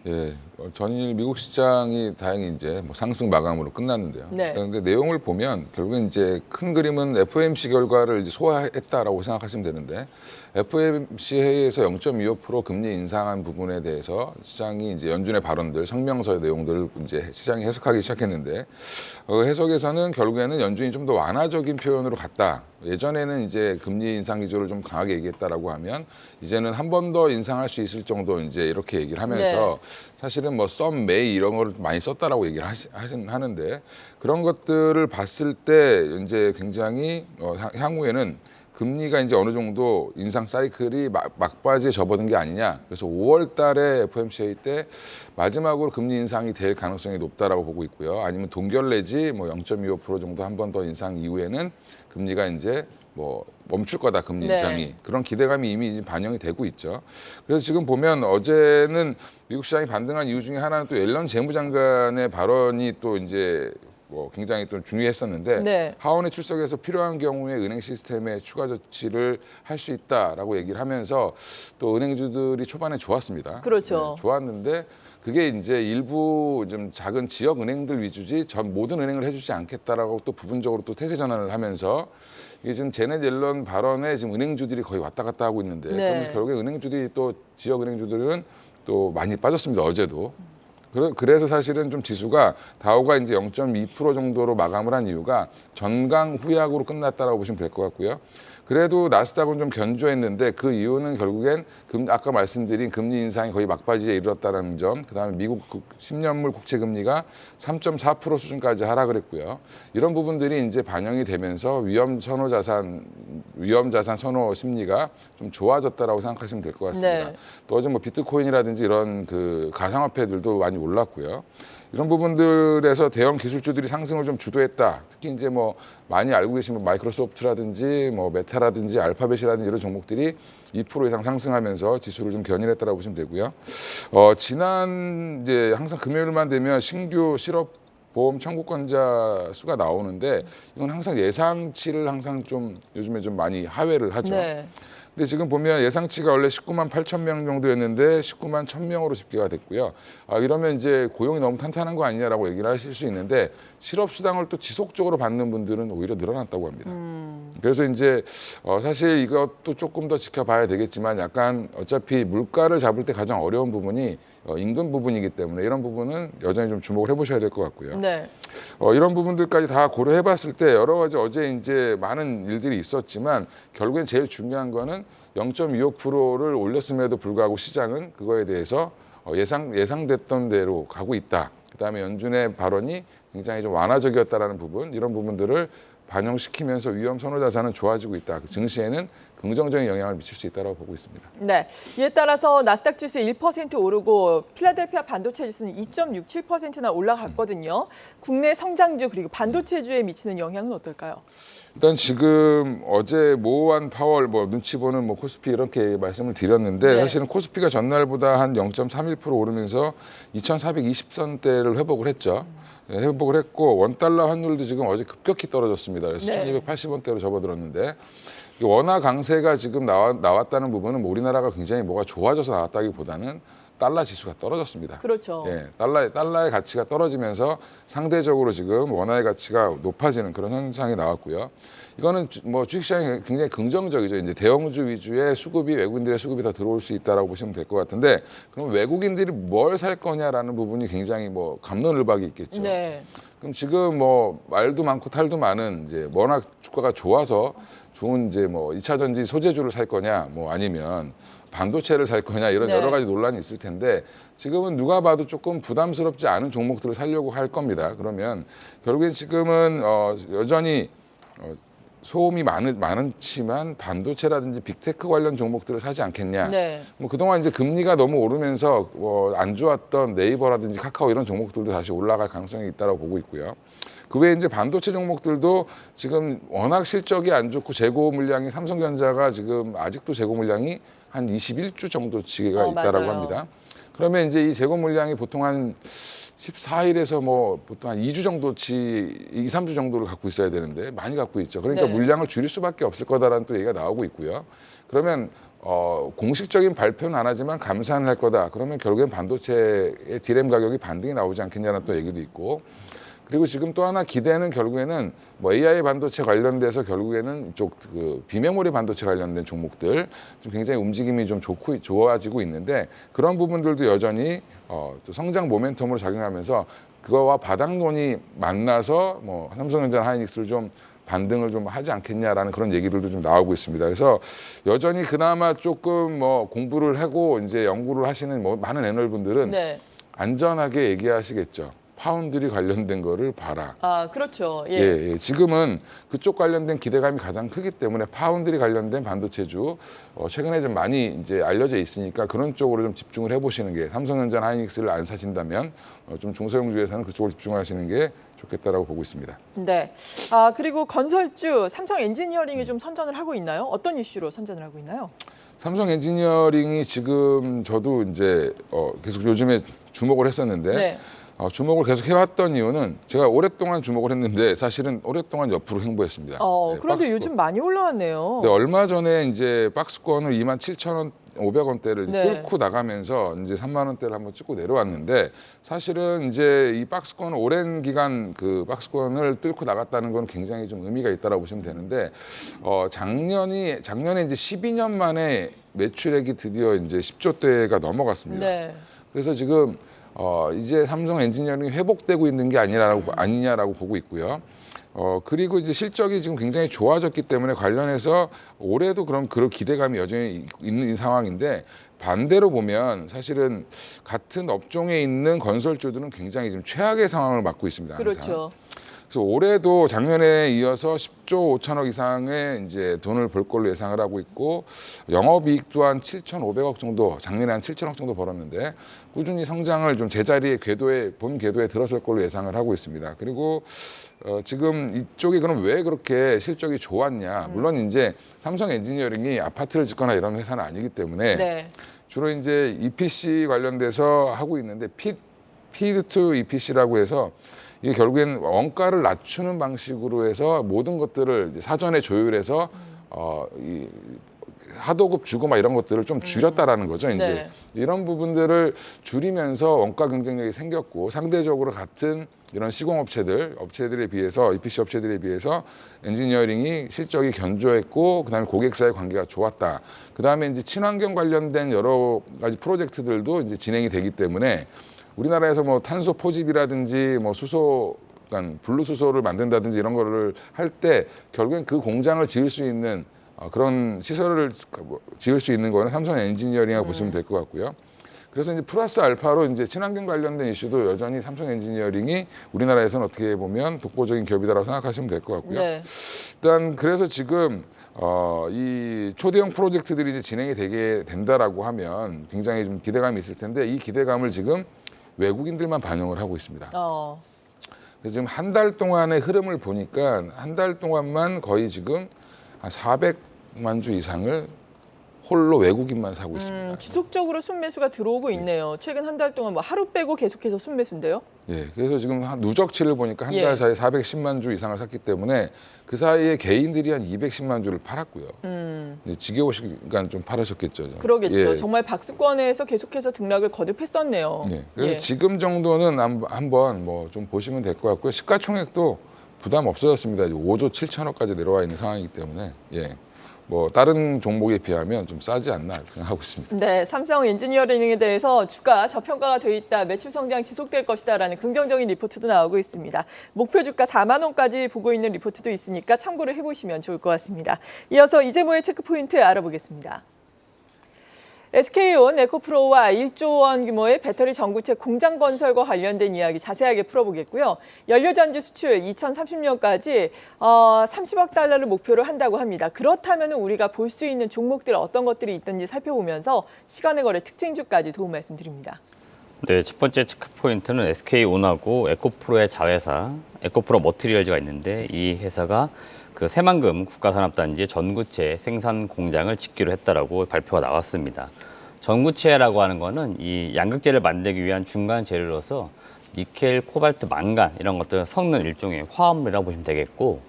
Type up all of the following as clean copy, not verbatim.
예, 전일 미국 시장이 다행히 이제 뭐 상승 마감으로 끝났는데요. 네. 그런데 내용을 보면 결국엔 이제 큰 그림은 FOMC 결과를 이제 소화했다라고 생각하시면 되는데 FOMC 회의에서 0.25% 금리 인상한 부분에 대해서 시장이 이제 연준의 발언들, 성명서의 내용들을 이제 시장이 해석하기 시작했는데 해석에서는 결국에는 연준이 좀 더 완화적인 표현으로 갔다. 예전에는 이제 금리 인상 기조를 좀 강하게 얘기했다라고 하면 이제는 한 번 더 인상할 수 있을 정도 이제 이렇게 얘기를 하면서 사실은 뭐 썸 메이 이런 거를 많이 썼다라고 얘기를 하는데 그런 것들을 봤을 때 이제 굉장히 향후에는 금리가 이제 어느 정도 인상 사이클이 막바지에 접어든 게 아니냐. 그래서 5월 달에 FOMC 회의 때 마지막으로 금리 인상이 될 가능성이 높다라고 보고 있고요. 아니면 동결 내지 뭐 0.25% 정도 한 번 더 인상 이후에는 금리가 이제 뭐 멈출 거다 금리 인상이 그런 기대감이 이미 반영이 되고 있죠. 그래서 지금 보면 어제는 미국 시장이 반등한 이유 중에 하나는 또 옐런 재무장관의 발언이 또 이제 뭐 굉장히 또 중요했었는데 하원에 출석해서 필요한 경우에 은행 시스템에 추가 조치를 할 수 있다라고 얘기를 하면서 또 은행주들이 초반에 좋았습니다. 그렇죠. 네, 좋았는데 그게 이제 일부 좀 작은 지역 은행들 위주지 전 모든 은행을 해주지 않겠다라고 또 부분적으로 또 태세 전환을 하면서 이게 지금 제넷 옐런 발언에 지금 은행주들이 거의 왔다 갔다 하고 있는데 그러면서 결국에 은행주들이 또 지역 은행주들은 또 많이 빠졌습니다. 어제도. 그래서 사실은 좀 지수가 다우가 이제 0.2% 정도로 마감을 한 이유가 전강 후약으로 끝났다라고 보시면 될 것 같고요. 그래도 나스닥은 좀 견조했는데 그 이유는 결국엔 아까 말씀드린 금리 인상이 거의 막바지에 이르렀다는 점, 그다음에 미국 10년물 국채 금리가 3.4% 수준까지 하락을 했고요. 이런 부분들이 이제 반영이 되면서 위험 자산 선호 심리가 좀 좋아졌다라고 생각하시면 될 것 같습니다. 또 어제 뭐 비트코인이라든지 이런 그 가상화폐들도 많이 올랐고요. 이런 부분들에서 대형 기술주들이 상승을 좀 주도했다. 특히 이제 뭐 많이 알고 계시면 마이크로소프트라든지 뭐 메타라든지 알파벳이라든지 이런 종목들이 2% 이상 상승하면서 지수를 좀 견인했다라고 보시면 되고요. 지난 이제 항상 금요일만 되면 신규 실업 보험 청구권자 수가 나오는데 이건 항상 예상치를 항상 좀 요즘에 좀 많이 하회를 하죠. 근데 지금 보면 예상치가 원래 19만 8천 명 정도였는데 19만 1천 명으로 집계가 됐고요. 이러면 이제 고용이 너무 탄탄한 거 아니냐라고 얘기를 하실 수 있는데 실업수당을 또 지속적으로 받는 분들은 오히려 늘어났다고 합니다. 그래서 이제 사실 이것도 조금 더 지켜봐야 되겠지만 약간 어차피 물가를 잡을 때 가장 어려운 부분이 임금 부분이기 때문에 이런 부분은 여전히 좀 주목을 해보셔야 될 것 같고요. 이런 부분들까지 다 고려해봤을 때 여러 가지 어제 이제 많은 일들이 있었지만 결국엔 제일 중요한 거는 0.25%를 올렸음에도 불구하고 시장은 그거에 대해서 예상됐던 대로 가고 있다. 그다음에 연준의 발언이 굉장히 좀 완화적이었다라는 부분, 이런 부분들을 반영시키면서 위험 선호 자산은 좋아지고 있다. 그 증시에는 긍정적인 영향을 미칠 수 있다고 보고 있습니다. 네, 이에 따라서 나스닥 지수 1% 오르고 필라델피아 반도체 지수는 2.67%나 올라갔거든요. 국내 성장주 그리고 반도체주에 미치는 영향은 어떨까요? 일단 지금 어제 모호한 파월, 뭐 눈치 보는 뭐 코스피 이렇게 말씀을 드렸는데 사실은 코스피가 전날보다 한 0.31% 오르면서 2,420선대를 회복을 했죠. 회복을 했고 원달러 환율도 지금 어제 급격히 떨어졌습니다. 그래서 1,280원대로 접어들었는데 원화 강세가 지금 나왔다는 부분은 뭐 우리나라가 굉장히 뭐가 좋아져서 나왔다기보다는 달러 지수가 떨어졌습니다. 그렇죠. 예, 달러의 가치가 떨어지면서 상대적으로 지금 원화의 가치가 높아지는 그런 현상이 나왔고요. 이거는 뭐 주식시장이 굉장히 긍정적이죠. 이제 대형주 위주의 수급이 외국인들의 수급이 더 들어올 수 있다라고 보시면 될 것 같은데 그럼 외국인들이 뭘 살 거냐라는 부분이 굉장히 뭐 갑론을박이 있겠죠. 그럼 지금 뭐 말도 많고 탈도 많은 이제 워낙 주가가 좋아서 좋은 이제 뭐 2차 전지 소재주를 살 거냐 뭐 아니면 반도체를 살 거냐 이런 여러 가지 논란이 있을 텐데 지금은 누가 봐도 조금 부담스럽지 않은 종목들을 사려고 할 겁니다. 그러면 결국엔 지금은 여전히 소음이 많지만 반도체라든지 빅테크 관련 종목들을 사지 않겠냐. 뭐 그동안 이제 금리가 너무 오르면서 안 좋았던 네이버라든지 카카오 이런 종목들도 다시 올라갈 가능성이 있다고 보고 있고요. 그 외에 이제 반도체 종목들도 지금 워낙 실적이 안 좋고 재고 물량이 삼성전자가 지금 아직도 재고 물량이 한 21주 정도치가 있다라고 합니다. 그러면 이제 이 재고 물량이 보통 한 14일에서 뭐 보통 한 2주 정도치, 2, 3주 정도를 갖고 있어야 되는데 많이 갖고 있죠. 그러니까 물량을 줄일 수밖에 없을 거다라는 또 얘기가 나오고 있고요. 그러면 공식적인 발표는 안 하지만 감산을 할 거다. 그러면 결국엔 반도체의 디램 가격이 반등이 나오지 않겠냐는 또 얘기도 있고. 그리고 지금 또 하나 기대는 결국에는 뭐 AI 반도체 관련돼서 결국에는 이쪽 그 비메모리 반도체 관련된 종목들 좀 굉장히 움직임이 좀 좋아지고 있는데 그런 부분들도 여전히 또 성장 모멘텀으로 작용하면서 그거와 바닥론이 만나서 뭐 삼성전자, 하이닉스를 좀 반등을 좀 하지 않겠냐라는 그런 얘기들도 좀 나오고 있습니다. 그래서 여전히 그나마 조금 뭐 공부를 하고 이제 연구를 하시는 뭐 많은 애널분들은 네. 안전하게 얘기하시겠죠. 파운드리 관련된 거를 봐라. 아, 그렇죠. 예. 예. 지금은 그쪽 관련된 기대감이 가장 크기 때문에 파운드리 관련된 반도체주 최근에 좀 많이 이제 알려져 있으니까 그런 쪽으로 좀 집중을 해보시는 게 삼성전자, 하이닉스를 안 사신다면 좀 중소형주에서는 그쪽으로 집중하시는 게 좋겠다라고 보고 있습니다. 네. 아, 그리고 건설주 삼성 엔지니어링이 좀 선전을 하고 있나요? 어떤 이슈로 선전을 하고 있나요? 삼성 엔지니어링이 지금 저도 이제 계속 요즘에 주목을 했었는데 네. 주목을 계속 해왔던 이유는 제가 오랫동안 주목을 했는데 사실은 오랫동안 옆으로 행보했습니다. 네, 그런데 박스권. 요즘 많이 올라왔네요. 네, 얼마 전에 이제 박스권을 27,500원대를 네. 뚫고 나가면서 이제 3만 원대를 한번 찍고 내려왔는데 사실은 이제 이 박스권 오랜 기간 그 박스권을 뚫고 나갔다는 건 굉장히 좀 의미가 있다라고 보시면 되는데 작년에 이제 12년 만에 매출액이 드디어 이제 10조대가 넘어갔습니다. 네. 그래서 지금 이제 삼성 엔지니어링이 회복되고 있는 게 아니냐라고 보고 있고요. 그리고 이제 실적이 지금 굉장히 좋아졌기 때문에 관련해서 올해도 그런 기대감이 여전히 있는 상황인데 반대로 보면 사실은 같은 업종에 있는 건설주들은 굉장히 지금 최악의 상황을 맞고 있습니다. 항상. 그렇죠. 그래서 올해도 작년에 이어서 10조 5천억 이상의 이제 돈을 벌 걸로 예상을 하고 있고 영업이익 또한 7,500억 정도, 작년에 한 7천억 정도 벌었는데 꾸준히 성장을 좀 제자리의 본 궤도에 들어설 걸로 예상을 하고 있습니다. 그리고 지금 이쪽이 그럼 왜 그렇게 실적이 좋았냐? 물론 이제 삼성 엔지니어링이 아파트를 짓거나 이런 회사는 아니기 때문에 네. 주로 이제 EPC 관련돼서 하고 있는데 피드 투 EPC라고 해서 이게 결국엔 원가를 낮추는 방식으로 해서 모든 것들을 이제 사전에 조율해서 이 하도급 주고 막 이런 것들을 좀 줄였다라는 거죠. 이제 네. 이런 부분들을 줄이면서 원가 경쟁력이 생겼고 상대적으로 같은 이런 업체들에 비해서 EPC 업체들에 비해서 엔지니어링이 실적이 견조했고 그다음에 고객사의 관계가 좋았다. 그다음에 이제 친환경 관련된 여러 가지 프로젝트들도 이제 진행이 되기 때문에 우리나라에서 뭐 탄소 포집이라든지 뭐 그러니까 블루 수소를 만든다든지 이런 거를 할 때 결국엔 그 공장을 지을 수 있는 그런 시설을 지을 수 있는 거는 삼성 엔지니어링이라고 보시면 될 것 같고요. 그래서 이제 플러스 알파로 이제 친환경 관련된 이슈도 여전히 삼성 엔지니어링이 우리나라에서는 어떻게 보면 독보적인 기업이다라고 생각하시면 될 것 같고요. 네. 일단 그래서 지금 이 초대형 프로젝트들이 이제 진행이 되게 된다라고 하면 굉장히 좀 기대감이 있을 텐데 이 기대감을 지금 외국인들만 반영을 하고 있습니다. 그래서 지금 한 달 동안의 흐름을 보니까 한 달 동안만 거의 지금 한 400만 주 이상을 홀로 외국인만 사고 있습니다. 지속적으로 순매수가 들어오고 있네요. 최근 한 달 동안 뭐 하루 빼고 계속해서 순매수인데요. 예, 그래서 지금 한 누적치를 보니까 한 달 예. 사이에 410만 주 이상을 샀기 때문에 그 사이에 개인들이 한 210만 주를 팔았고요. 이제 지겨우시니까 좀 팔으셨겠죠. 좀. 그러겠죠. 예. 정말 박스권에서 계속해서 등락을 거듭했었네요. 예. 그래서 예. 지금 정도는 한번 뭐 좀 보시면 될 것 같고요. 시가총액도 부담 없어졌습니다. 이제 5조 7천억까지 내려와 있는 상황이기 때문에 예. 뭐 다른 종목에 비하면 좀 싸지 않나 이렇게 생각하고 있습니다. 네, 삼성 엔지니어링에 대해서 주가 저평가가 돼 있다, 매출 성장 지속될 것이다라는 긍정적인 리포트도 나오고 있습니다. 목표 주가 4만 원까지 보고 있는 리포트도 있으니까 참고를 해보시면 좋을 것 같습니다. 이어서 이재모의 체크 포인트 알아보겠습니다. SK온 에코프로와 1조 원 규모의 배터리 전구체 공장 건설과 관련된 이야기 자세하게 풀어보겠고요. 연료전지 수출 2030년까지 30억 달러를 목표로 한다고 합니다. 그렇다면 우리가 볼 수 있는 종목들 어떤 것들이 있든지 살펴보면서 시간의 거래 특징주까지 도움 말씀드립니다. 네, 첫 번째 체크 포인트는 SK온하고 에코프로의 자회사 에코프로 머티리얼즈가 있는데 이 회사가 그 새만금 국가산업단지의 전구체 생산 공장을 짓기로 했다라고 발표가 나왔습니다. 전구체라고 하는 거는 이 양극재를 만들기 위한 중간 재료로서 니켈, 코발트, 망간 이런 것들을 섞는 일종의 화합물이라고 보시면 되겠고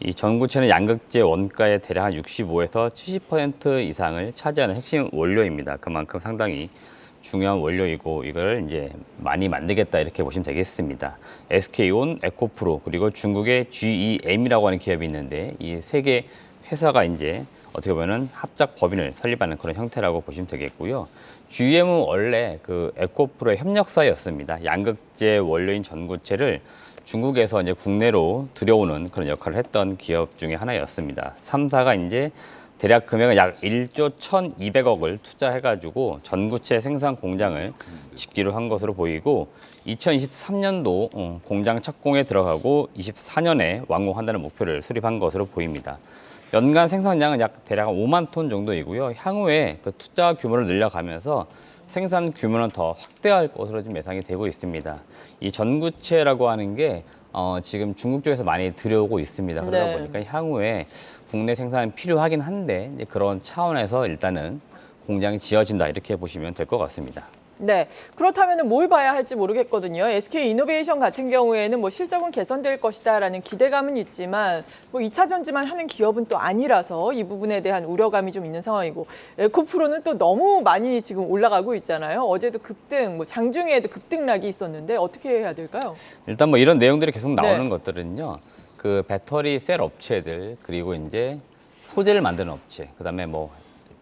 이 전구체는 양극재 원가의 대략 한 65에서 70% 이상을 차지하는 핵심 원료입니다. 그만큼 상당히 중요한 원료이고 이걸 이제 많이 만들겠다 이렇게 보시면 되겠습니다. SK온, 에코프로 그리고 중국의 GEM이라고 하는 기업이 있는데 이 세 개 회사가 이제 어떻게 보면은 합작 법인을 설립하는 그런 형태라고 보시면 되겠고요. GEM은 원래 그 에코프로의 협력사였습니다. 양극재 원료인 전구체를 중국에서 이제 국내로 들여오는 그런 역할을 했던 기업 중에 하나였습니다. 3사가 이제 대략 금액은 약 1조 1,200억을 투자해가지고 전구체 생산 공장을 짓기로 한 것으로 보이고 2023년도 공장 착공에 들어가고 24년에 완공한다는 목표를 수립한 것으로 보입니다. 연간 생산량은 약 대략 5만 톤 정도이고요. 향후에 그 투자 규모를 늘려가면서 생산 규모는 더 확대할 것으로 좀 예상이 되고 있습니다. 이 전구체라고 하는 게 지금 중국 쪽에서 많이 들여오고 있습니다. 그러다 네. 보니까 향후에 국내 생산이 필요하긴 한데 이제 그런 차원에서 일단은 공장이 지어진다 이렇게 보시면 될 것 같습니다. 네, 그렇다면 뭘 봐야 할지 모르겠거든요. SK 이노베이션 같은 경우에는 뭐 실적은 개선될 것이다라는 기대감은 있지만 뭐 2차 전지만 하는 기업은 또 아니라서 이 부분에 대한 우려감이 좀 있는 상황이고 에코프로는 또 너무 많이 지금 올라가고 있잖아요. 어제도 급등, 뭐 장중에도 급등락이 있었는데 어떻게 해야 될까요? 일단 뭐 이런 내용들이 계속 나오는 네. 것들은요. 그 배터리 셀 업체들 그리고 이제 소재를 만드는 업체, 그다음에 뭐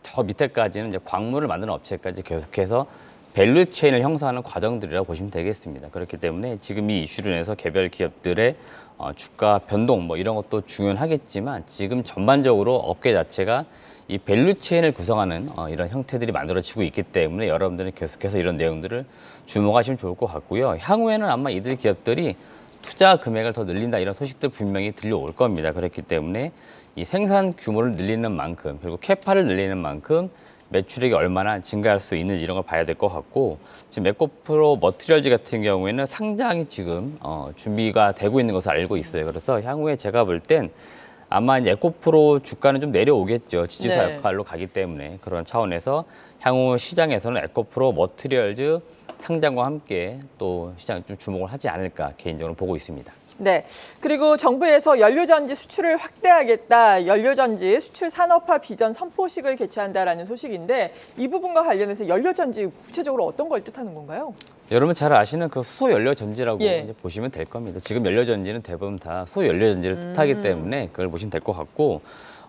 더 밑에까지는 이제 광물을 만드는 업체까지 계속해서 밸류 체인을 형성하는 과정들이라고 보시면 되겠습니다. 그렇기 때문에 지금 이 이슈로 인해서 개별 기업들의 주가 변동 뭐 이런 것도 중요하겠지만 지금 전반적으로 업계 자체가 이 밸류 체인을 구성하는 이런 형태들이 만들어지고 있기 때문에 여러분들은 계속해서 이런 내용들을 주목하시면 좋을 것 같고요. 향후에는 아마 이들 기업들이 투자 금액을 더 늘린다 이런 소식들 분명히 들려올 겁니다. 그렇기 때문에 이 생산 규모를 늘리는 만큼 그리고 캐파를 늘리는 만큼 매출액이 얼마나 증가할 수 있는지 이런 걸 봐야 될 것 같고 지금 에코프로 머티리얼즈 같은 경우에는 상장이 지금 준비가 되고 있는 것을 알고 있어요. 그래서 향후에 제가 볼 땐 아마 이제 에코프로 주가는 좀 내려오겠죠. 지지사 네. 역할로 가기 때문에 그런 차원에서 향후 시장에서는 에코프로 머티리얼즈 상장과 함께 또 시장에 좀 주목을 하지 않을까 개인적으로 보고 있습니다. 네, 그리고 정부에서 연료전지 수출을 확대하겠다, 연료전지 수출 산업화 비전 선포식을 개최한다라는 소식인데 이 부분과 관련해서 연료전지 구체적으로 어떤 걸 뜻하는 건가요? 여러분 잘 아시는 그 수소 연료 전지라고 예. 이제 보시면 될 겁니다. 지금 연료 전지는 대부분 다 수소 연료 전지를 뜻하기 때문에 그걸 보시면 될 것 같고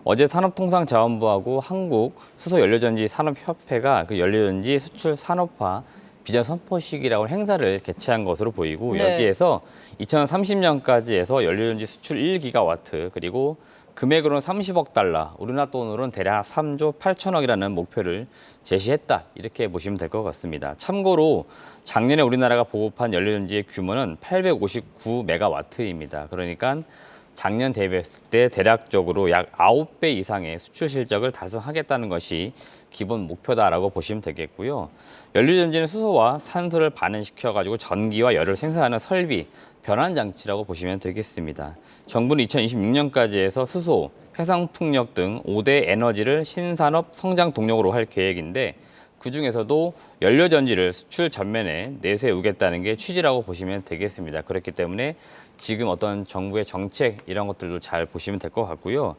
어제 산업통상자원부하고 한국 수소 연료 전지 산업협회가 그 연료 전지 수출 산업화 비전 선포식이라고 행사를 개최한 것으로 보이고 네. 여기에서 2030년까지 해서 연료전지 수출 1기가와트 그리고 금액으로는 30억 달러, 우리나라 돈으로는 대략 3조 8천억이라는 목표를 제시했다. 이렇게 보시면 될 것 같습니다. 참고로 작년에 우리나라가 보급한 연료전지의 규모는 859메가와트입니다. 그러니까 작년 대비했을 때 대략적으로 약 9배 이상의 수출 실적을 달성하겠다는 것이 기본 목표다라고 보시면 되겠고요. 연료전지는 수소와 산소를 반응시켜가지고 전기와 열을 생산하는 설비, 변환 장치라고 보시면 되겠습니다. 정부는 2026년까지 해서 수소, 해상풍력 등 5대 에너지를 신산업 성장 동력으로 할 계획인데 그중에서도 연료전지를 수출 전면에 내세우겠다는 게 취지라고 보시면 되겠습니다. 그렇기 때문에 지금 어떤 정부의 정책 이런 것들도 잘 보시면 될 것 같고요.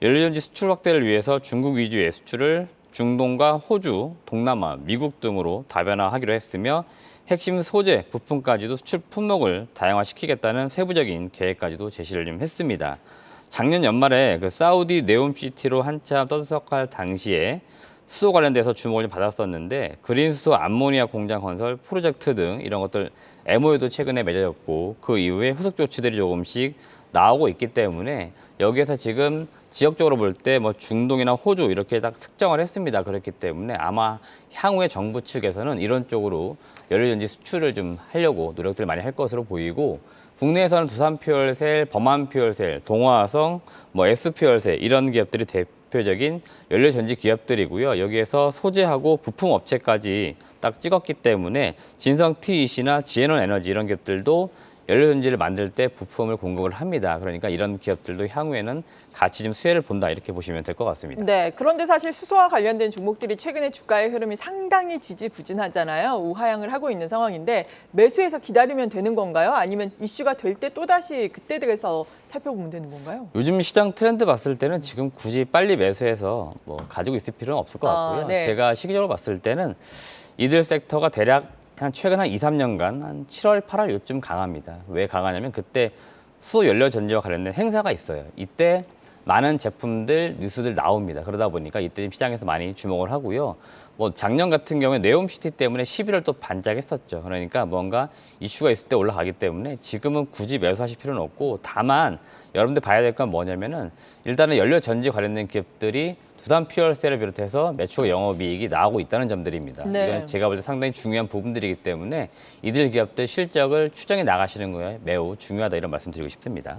연료전지 수출 확대를 위해서 중국 위주의 수출을 중동과 호주, 동남아, 미국 등으로 다변화하기로 했으며 핵심 소재, 부품까지도 수출 품목을 다양화시키겠다는 세부적인 계획까지도 제시를 좀 했습니다. 작년 연말에 그 사우디 네옴시티로 한참 떠들썩할 당시에 수소 관련돼서 주목을 좀 받았었는데 그린 수소 암모니아 공장 건설 프로젝트 등 이런 것들 MOU도 최근에 맺어졌고 그 이후에 후속 조치들이 조금씩 나오고 있기 때문에 여기에서 지금 지역적으로 볼 때 뭐 중동이나 호주 이렇게 딱 특정을 했습니다. 그렇기 때문에 아마 향후에 정부 측에서는 이런 쪽으로 연료전지 수출을 좀 하려고 노력들을 많이 할 것으로 보이고 국내에서는 두산퓨얼셀, 범한퓨얼셀, 동화성, 뭐 S퓨얼셀 이런 기업들이 대표적인 연료전지 기업들이고요. 여기에서 소재하고 부품 업체까지 딱 찍었기 때문에 진성 TEC나 지에논 에너지 이런 기업들도 연료전지를 만들 때 부품을 공급을 합니다. 그러니까 이런 기업들도 향후에는 같이 좀 수혜를 본다 이렇게 보시면 될 것 같습니다. 네, 그런데 사실 수소와 관련된 종목들이 최근에 주가의 흐름이 상당히 지지부진하잖아요. 우하향을 하고 있는 상황인데 매수해서 기다리면 되는 건가요? 아니면 이슈가 될 때 또다시 그때 돼서 살펴보면 되는 건가요? 요즘 시장 트렌드 봤을 때는 지금 굳이 빨리 매수해서 뭐 가지고 있을 필요는 없을 것 같고요. 네. 제가 시기적으로 봤을 때는 이들 섹터가 대략 한 최근 한 2, 3년간 한 7월, 8월 요쯤 강합니다. 왜 강하냐면 그때 수소 연료 전지와 관련된 행사가 있어요. 이때 많은 제품들, 뉴스들 나옵니다. 그러다 보니까 이때 시장에서 많이 주목을 하고요. 뭐 작년 같은 경우에 네옴시티 때문에 11월 또 반짝했었죠. 그러니까 뭔가 이슈가 있을 때 올라가기 때문에 지금은 굳이 매수하실 필요는 없고 다만 여러분들 봐야 될 건 뭐냐면은 일단은 연료 전지 관련된 기업들이 두산 퓨얼셀을 비롯해서 매출 영업이익이 나오고 있다는 점들입니다. 네. 이건 제가 볼 때 상당히 중요한 부분들이기 때문에 이들 기업들 실적을 추정해 나가시는 거에 매우 중요하다 이런 말씀드리고 싶습니다.